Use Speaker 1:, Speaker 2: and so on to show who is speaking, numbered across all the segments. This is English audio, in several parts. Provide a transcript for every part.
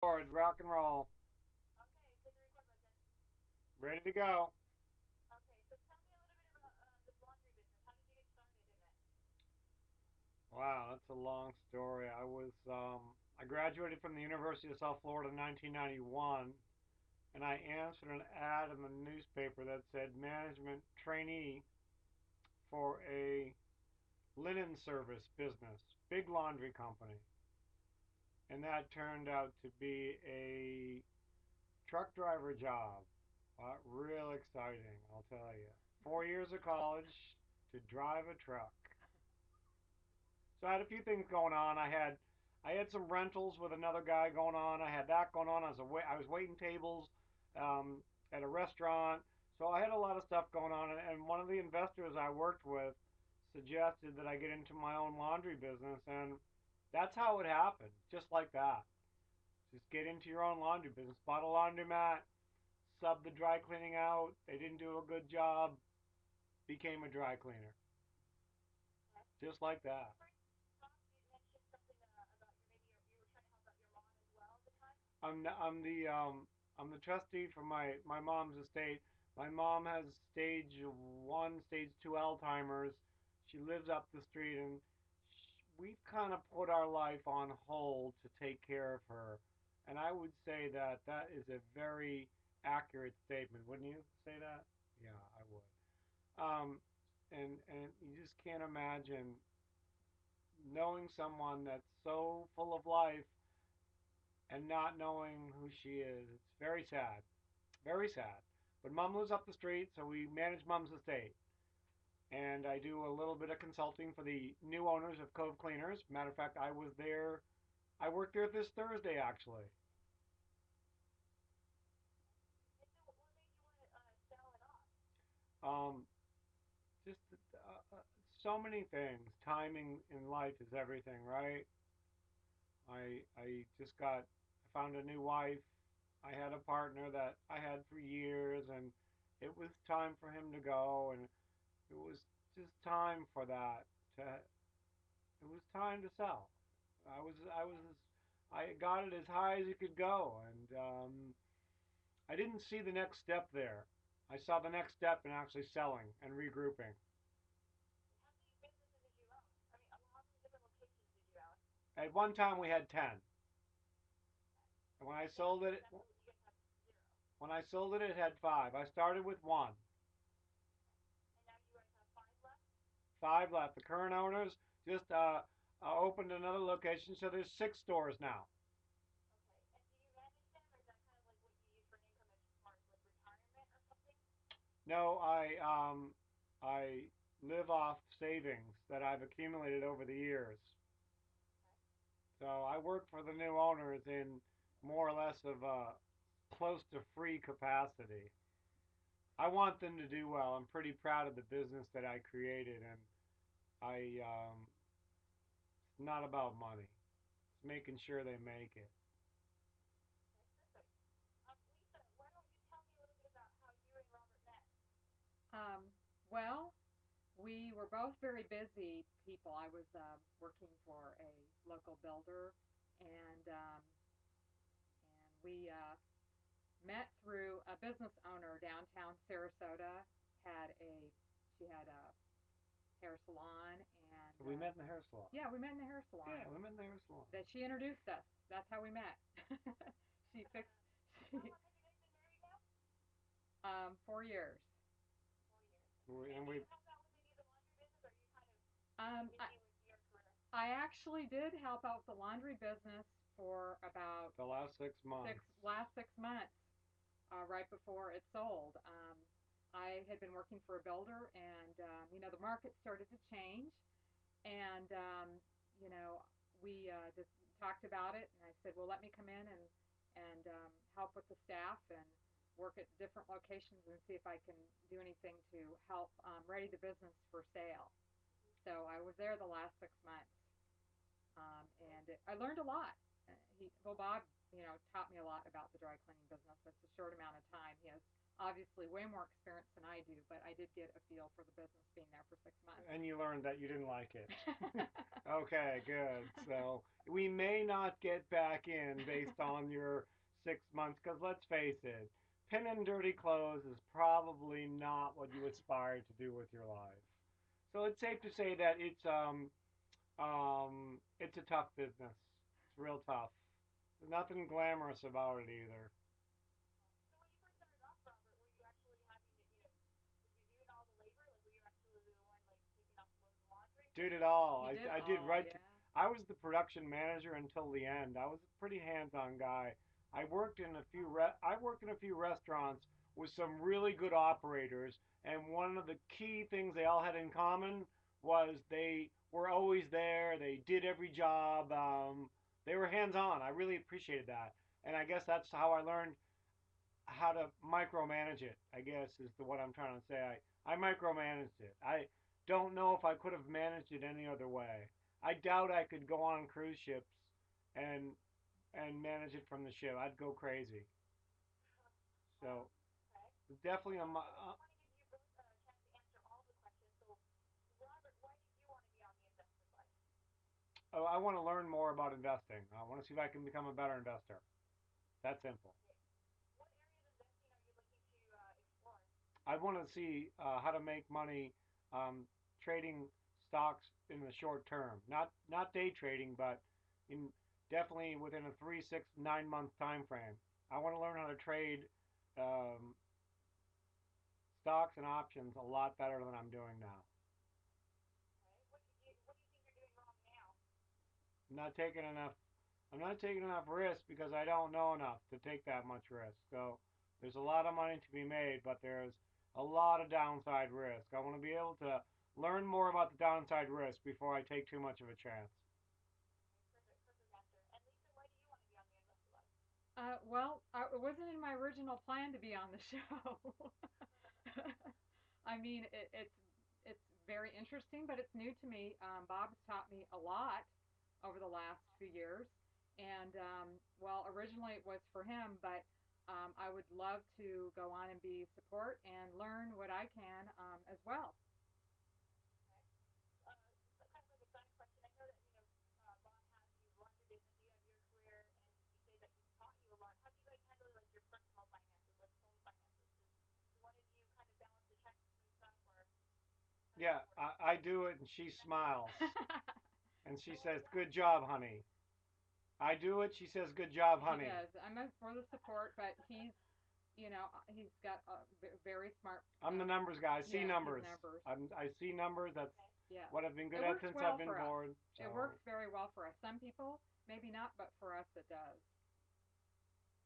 Speaker 1: Forward, rock and roll.
Speaker 2: Okay, hit the record button.
Speaker 1: Ready to go.
Speaker 2: Okay, so tell me a little bit about this laundry business. How did you get started in it?
Speaker 1: Wow, that's a long story. I graduated from the University of South Florida in 1991, and I answered an ad in the newspaper that said management trainee for a linen service business, big laundry company. And that turned out to be a truck driver job. Real exciting, I'll tell you. 4 years of college to drive a truck. So I had a few things going on. I had some rentals with another guy going on. I had that going on. I was waiting tables um, at a restaurant. So I had a lot of stuff going on. And one of the investors I worked with suggested that I get into my own laundry business, and that's how it happened. Just like that. Just get into your own laundry business. Bought a laundromat, subbed the dry cleaning out. They didn't do a good job. Became a dry cleaner.
Speaker 2: Okay.
Speaker 1: Just like
Speaker 2: When
Speaker 1: that.
Speaker 2: you first talked, you mentioned something about you were trying to help out your mom as well at the time.
Speaker 1: I'm the trustee for my mom's estate. My mom has stage 1, stage 2 Alzheimer's. She lives up the street, and we've kind of put our life on hold to take care of her. And I would say that that is a very accurate statement, wouldn't you say that? Yeah, I would. And you just can't imagine knowing someone that's so full of life and not knowing who she is. It's very sad. Very sad. But mom lives up the street, so we manage mom's estate. And I do a little bit of consulting for the new owners of Cove Cleaners. Matter of fact, I worked there this Thursday actually.
Speaker 2: And so, what made you want to sell it off?
Speaker 1: Um, just so many things. Timing in life is everything, right? I found a new wife. I had a partner that I had for years, and it was time for him to go, and it was just time for that to it was time to sell. I got it as high as it could go, and I didn't see the next step there. I saw the next step in actually selling and regrouping.
Speaker 2: And how many businesses did you own? I mean, how many different locations did you own?
Speaker 1: At one time we had 10,
Speaker 2: Okay.
Speaker 1: and
Speaker 2: And now you guys have zero.
Speaker 1: when I sold it, it had 5. I started with one,
Speaker 2: And now you guys have five left.
Speaker 1: 5 left. The current owners just opened another location, so there's 6 stores now.
Speaker 2: Okay. And do you manage them, or is that kind of like what you use for an income as far as like retirement or something?
Speaker 1: No, I live off savings that I've accumulated over the years.
Speaker 2: Okay.
Speaker 1: So I work for the new owners in more or less of a close to free capacity. I want them to do well. I'm pretty proud of the business that I created, and it's not about money. It's making sure they make it.
Speaker 2: Okay. Perfect. Lisa, why don't you tell me a little bit about how you and Robert met?
Speaker 3: Um, well, we were both very busy people. I was working for a local builder, and um, and we met through a business owner downtown Sarasota. Had a She had a hair salon,
Speaker 1: So
Speaker 3: and
Speaker 1: we met in the hair salon.
Speaker 3: yeah, we met in the hair salon.
Speaker 1: Yeah, we met in the hair salon.
Speaker 3: That she introduced us. That's how we met. She fixed
Speaker 2: How
Speaker 3: she,
Speaker 2: long have you guys been married now?
Speaker 3: 4 years.
Speaker 2: 4 years. And
Speaker 1: And
Speaker 2: do
Speaker 1: we
Speaker 2: you help out with any of the laundry business, or are you kind of
Speaker 3: Um, I,
Speaker 2: busy with your career?
Speaker 3: I actually did help out with the laundry business for about
Speaker 1: the last 6 months.
Speaker 3: six last 6 months, right before it sold. I had been working for a builder, and the market started to change, and you know, we just talked about it, and I said, well, let me come in and help with the staff and work at different locations and see if I can do anything to help ready the business for sale. So I was there the last 6 months,
Speaker 2: Okay.
Speaker 3: and I learned a lot. Bob taught me a lot about the dry cleaning business. It's a short amount of time. He has obviously way more experience than I do, but I did get a feel for the business being there for 6 months.
Speaker 1: And you learned that you didn't like it. Okay, good. So we may not get back in based on your 6 months, because let's face it, pin and dirty clothes is probably not what you aspire to do with your life. So it's safe to say that it's a tough business. It's real tough. There's nothing glamorous about it either.
Speaker 2: So when you first started off, Robert, were you actually having to, were you doing all the labor? Like, were you actually the one like taking off loads of laundry?
Speaker 1: Did it all.
Speaker 3: He did
Speaker 1: I did
Speaker 3: all,
Speaker 1: right.
Speaker 3: yeah.
Speaker 1: I was the production manager until the end. I was a pretty hands-on guy. I worked in a few restaurants with some really good operators, and one of the key things they all had in common was they were always there. They did every job. They were hands-on. I really appreciated that, and I guess that's how I learned how to micromanage it. I guess is what I'm trying to say. I micromanaged it. I don't know if I could have managed it any other way. I doubt I could go on cruise ships and manage it from the ship. I'd go crazy.
Speaker 2: Wow.
Speaker 1: So
Speaker 2: Okay.
Speaker 1: definitely
Speaker 2: So I want to give you both a chance to answer all the questions. So, Robert, why did you want to be on the investor life?
Speaker 1: oh, I want to learn more about investing. I want to see if I can become a better investor. That simple.
Speaker 2: Okay. What area of investing are you looking to explore?
Speaker 1: I want to see how to make money trading stocks in the short term. Not day trading, but in definitely within a 3, 6, 9 month time frame. I want to learn how to trade um, stocks and options a lot better than I'm doing now.
Speaker 2: Okay. What do you think you're doing wrong now?
Speaker 1: I'm not taking enough. I'm not taking enough risk because I don't know enough to take that much risk. So there's a lot of money to be made, but there's a lot of downside risk. I want to be able to learn more about the downside risk before I take too much of a chance.
Speaker 2: Okay, perfect, perfect answer. And Lisa, why do you want to be on the investor life?
Speaker 3: Well, it wasn't in my original plan to be on the show. I mean, it's very interesting, but it's new to me. Bob's taught me a lot over the last few years, and well, originally it was for him, but I would love to go on and be support and learn what I can as well.
Speaker 2: Okay. So kind of like a side question. I know that Bob has you run your business, you have your career, and you say that he's taught you a lot. How do you guys handle like your personal finances, like home finances? Does one of you kind of balance the checks and stuff, or how does
Speaker 1: Yeah,
Speaker 2: that work?
Speaker 1: I do it, and she smiles and she
Speaker 2: And what
Speaker 1: says,
Speaker 2: is that?
Speaker 1: "Good job, honey." I do it. She says, "Good job,
Speaker 3: He
Speaker 1: honey."
Speaker 3: does. I'm for the support, but he's got a very smart.
Speaker 1: I'm the numbers guy. I see
Speaker 3: Yeah, his
Speaker 1: numbers.
Speaker 3: numbers.
Speaker 1: I see numbers. That's
Speaker 2: Okay.
Speaker 3: Yeah,
Speaker 1: what I've been good
Speaker 3: it
Speaker 1: at
Speaker 3: works
Speaker 1: since I've
Speaker 3: well
Speaker 1: been
Speaker 3: for us.
Speaker 1: born.
Speaker 3: It works
Speaker 1: So
Speaker 3: very well for us. Some people maybe not, but for us it does.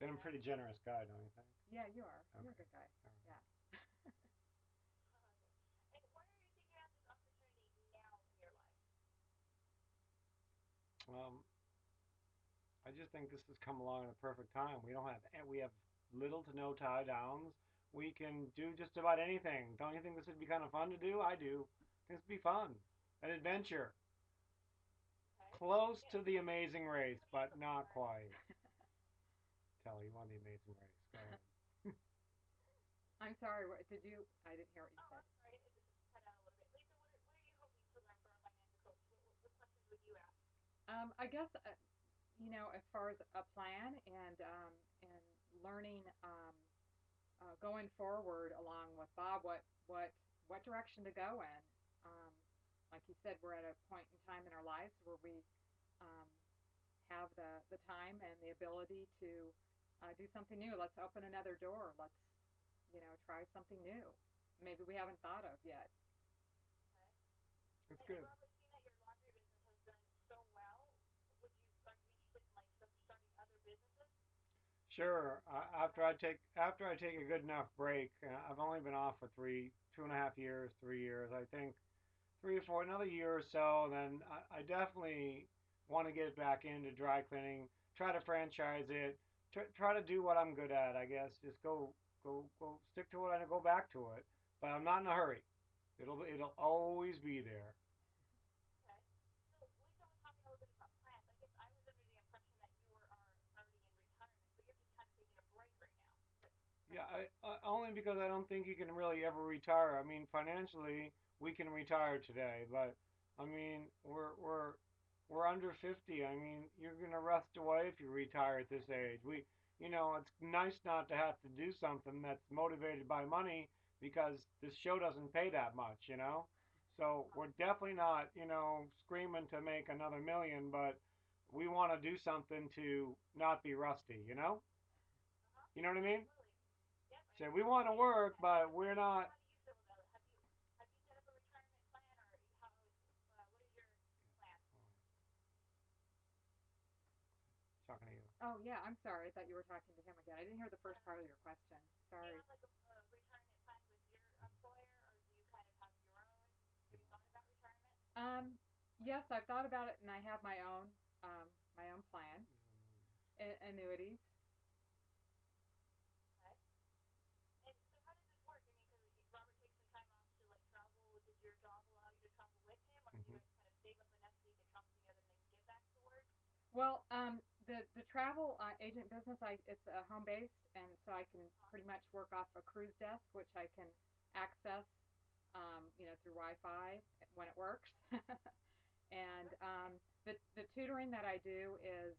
Speaker 1: then I'm a
Speaker 2: Yeah.
Speaker 1: pretty generous guy, don't you think?
Speaker 3: Yeah, you are.
Speaker 1: Okay.
Speaker 3: You're a good guy.
Speaker 1: All
Speaker 3: Yeah.
Speaker 2: Okay. And why are you taking out this opportunity now in your life?
Speaker 1: right. I just think this has come along at a perfect time. We have little to no tie downs. We can do just about anything. Don't you think this would be kind of fun to do? I do. I think this would be fun, an adventure,
Speaker 2: Okay.
Speaker 1: close
Speaker 2: Yeah.
Speaker 1: to the Amazing Race,
Speaker 2: What are you
Speaker 1: but
Speaker 2: hoping
Speaker 1: not
Speaker 2: for?
Speaker 1: quite. Kelly, you won the Amazing Race. Go ahead.
Speaker 3: I'm sorry. What did you? I didn't hear what you
Speaker 2: Oh,
Speaker 3: said.
Speaker 2: I'm sorry. It just cut out a little bit. Lisa, what are you hoping to learn from a financial coach? What questions would you ask?
Speaker 3: I guess as far as a plan and learning going forward along with Bob, what direction to go in. Um, like you said, we're at a point in time in our lives where we um, have the time and the ability to do something new. Let's open another door. Let's try something new. Maybe we haven't thought of yet.
Speaker 2: Okay.
Speaker 1: It's
Speaker 2: And
Speaker 1: good.
Speaker 2: Robert, seeing that your laundry business has done so well, are you interested in like starting other businesses?
Speaker 1: Sure. After I take a good enough break, I've only been off for 2.5 years, 3 years. I think 3 or 4, another year or so. Then I definitely want to get back into dry cleaning. Try to franchise it. Try to do what I'm good at. I guess just go stick to it and go back to it. But I'm not in a hurry. It'll always be there.
Speaker 2: Okay. So Lisa was talking a little bit about plants. I guess I was under the impression that you were already in retirement.
Speaker 1: Yeah, only because I don't think you can really ever retire. I mean, financially, we can retire today, but I mean, we're under 50. I mean, you're gonna rust away if you retire at this age. It's nice not to have to do something that's motivated by money because this show doesn't pay that much. So we're definitely not, screaming to make another million, but we want to do something to not be rusty.
Speaker 2: Uh-huh.
Speaker 1: You know what I mean?
Speaker 2: Absolutely. Yep, I
Speaker 1: So we want to
Speaker 2: appreciate that.
Speaker 1: work, but we're
Speaker 2: And
Speaker 1: not
Speaker 2: how do you feel about it? Have you set up a retirement plan, or what is your plan?
Speaker 1: talking to you.
Speaker 3: Oh yeah, I'm sorry. I thought you were talking to him again. I didn't hear the first
Speaker 2: Uh,
Speaker 3: part of your question.
Speaker 2: do you
Speaker 3: Sorry.
Speaker 2: have like a retirement plan with your employer, or do you kind of have your own? Have you thought about retirement?
Speaker 3: Um, yes, I've thought about it, and I have my own plan, annuities.
Speaker 2: Okay. And so how does this work? I mean, because Robert takes some time off to like travel. Does your job allow you to travel with him, or do you
Speaker 1: Mm-hmm.
Speaker 2: guys kind of save up enough so you can travel together and then get back to work?
Speaker 3: Well, the travel agent business, it's home based, and so I can
Speaker 2: Uh,
Speaker 3: pretty much work off a cruise desk, which I can access, through Wi-Fi when it works. And
Speaker 2: perfect.
Speaker 3: the tutoring that I do is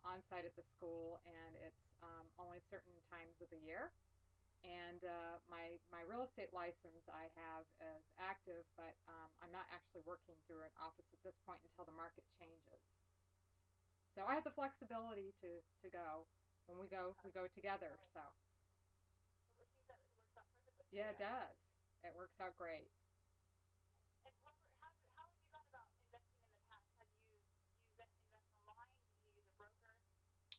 Speaker 3: on site at the school, and it's only certain times of the year. And my real estate license I have is active, but I'm not actually working through an office at this point until the market changes. So I have the flexibility to go. When we
Speaker 2: Okay.
Speaker 3: go together. So
Speaker 2: So it seems that it works out perfectly for
Speaker 3: yeah,
Speaker 2: you
Speaker 3: it
Speaker 2: guys.
Speaker 3: does. It works out great.
Speaker 2: And Robert, how have you gone about investing in the past? Have you invest online? Do you use a broker?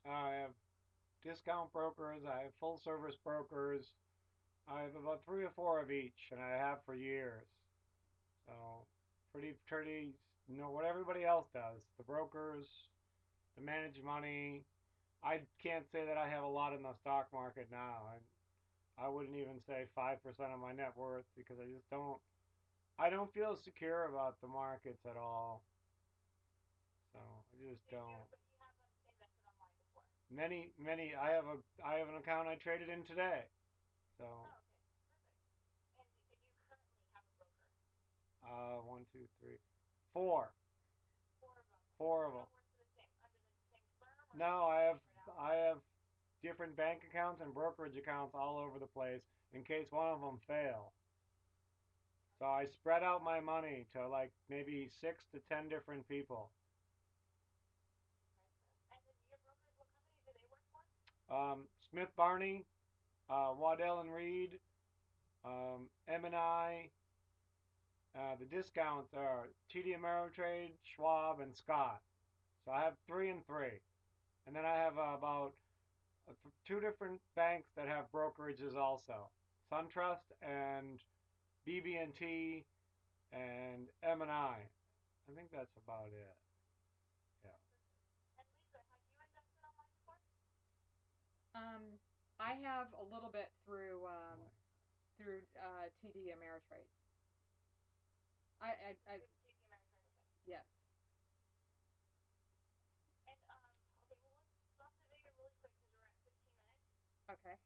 Speaker 1: I have discount brokers. I have full service brokers. I have about three or four of each, and I have for years. So pretty know what everybody else does. The brokers, the manage money. I can't say that I have a lot in the stock market now. I wouldn't even say 5% of my net worth because I just don't. I don't feel secure about the markets at all. So I just don't.
Speaker 2: But you have invested online before.
Speaker 1: Many. I have an account I traded in today. So
Speaker 2: Oh, okay, perfect. And you currently have a broker.
Speaker 1: one, two, three, four,
Speaker 2: Four of them. Okay, and
Speaker 1: four
Speaker 2: they
Speaker 1: of them.
Speaker 2: all work for the same under the same firm, or
Speaker 1: No,
Speaker 2: do
Speaker 1: I
Speaker 2: they
Speaker 1: have
Speaker 2: spread out?
Speaker 1: I have different bank accounts and brokerage accounts all over the place in case one of them fail. So I spread out my money to like maybe 6 to 10 different people.
Speaker 2: Okay. And then your brokers, what company do they work for?
Speaker 1: Smith Barney, Waddell and Reed, M&I. The discounts are TD Ameritrade, Schwab, and Scott. So I have three and three, and then I have about two different banks that have brokerages also: SunTrust and BB&T and M&I. I think that's about it. Yeah.
Speaker 2: And Lisa, have you invested online before?
Speaker 3: Um, I have a little bit through TD Ameritrade. I
Speaker 2: Through TD Ameritrade, okay.
Speaker 3: yes.
Speaker 2: And okay, well let's stop the video really quick because we're at 15 minutes.
Speaker 3: Okay.